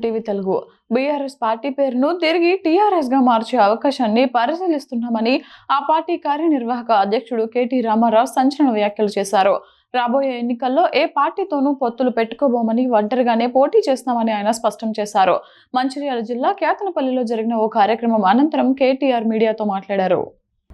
TV Telugu BRS party పేరును తిరిగి TRS గా మార్చే అవకాశాన్ని పరిశీలిస్తున్నామని ఆ పార్టీ కార్యనిర్వాహక అధ్యక్షుడు కేటీ రామారావు సంచలన వ్యాఖ్యలు చేశారు. రాబోయే ఎన్నికల్లో ఏ పార్టీతోనూ పొత్తులు పెట్టుకోబోమని ఒంటరిగానే పోటీ చేస్తామని ఆయన స్పష్టం చేశారు. మంచిర్యాల జిల్లా కేతనపల్లిలో జరిగిన ఓ కార్యక్రమం అనంతరం కేటీఆర్ మీడియాతో మాట్లాడారు.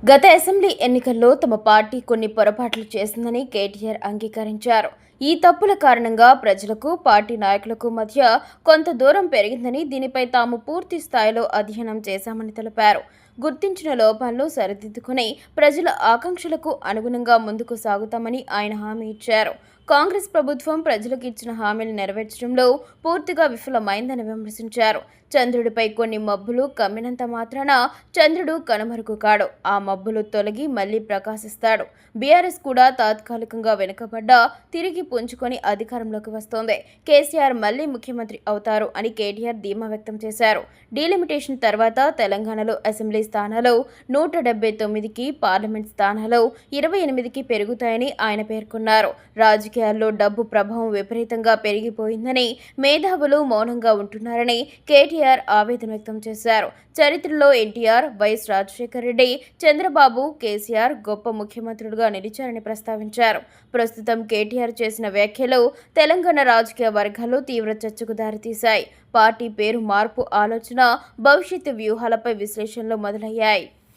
గత అసెంబ్లీ ఎన్నికల్లో తమ పార్టీ కొన్ని పొరపాట్లు చేసిందని కేటీఆర్ అంగీకరించారు. ఈ తప్పుల కారణంగా ప్రజలకు, పార్టీ నాయకులకు మధ్య కొంత దూరం పెరిగిందని, దీనిపై తాము పూర్తి స్థాయిలో అధ్యయనం చేశామని తెలిపారు. గుర్తించిన లోపాలను సరిదిద్దుకుని ప్రజల ఆకాంక్షలకు అనుగుణంగా ముందుకు సాగుతామని ఆయన హామీ ఇచ్చారు. కాంగ్రెస్ ప్రభుత్వం ప్రజలకు ఇచ్చిన హామీలు నెరవేర్చడంలో పూర్తిగా విఫలమైందని విమర్శించారు. చంద్రుడిపై కొన్ని మబ్బులు కమ్మినంత మాత్రాన చంద్రుడు కనుమరుగు కాడు. ఆ మబ్బులు తొలగి మళ్లీ ప్రకాశిస్తాడు. బీఆర్ఎస్ కూడా తాత్కాలికంగా వెనుకబడ్డా తిరిగి పుంజుకొని అధికారంలోకి వస్తోంది. కేసీఆర్ మళ్లీ ముఖ్యమంత్రి అవుతారు అని కేటీఆర్ ధీమా వ్యక్తం చేశారు. డీలిమిటేషన్ తర్వాత తెలంగాణలో అసెంబ్లీ స్థానాలు 179కి, పార్లమెంట్ స్థానాలు 28కి పెరుగుతాయని ఆయన పేర్కొన్నారు. రాజకీయాల్లో డబ్బు ప్రభావం విపరీతంగా పెరిగిపోయిందని, మేధావులు మౌనంగా ఉంటున్నారని కేటీఆర్ ఆవేదన వ్యక్తం చేశారు. చరిత్రలో ఎన్టీఆర్, వైఎస్ రాజశేఖర రెడ్డి, చంద్రబాబు, కేసీఆర్ గొప్ప ముఖ్యమంత్రులుగా నిలిచారని ప్రస్తావించారు. ప్రస్తుతం కేటీఆర్ చేసిన వ్యాఖ్యలు తెలంగాణ రాజకీయ వర్గాల్లో తీవ్ర చర్చకు దారితీశాయి. పార్టీ పేరు మార్పు ఆలోచన, భవిష్యత్తు వ్యూహాలపై విశ్లేషణలు మొదలయ్యాయి.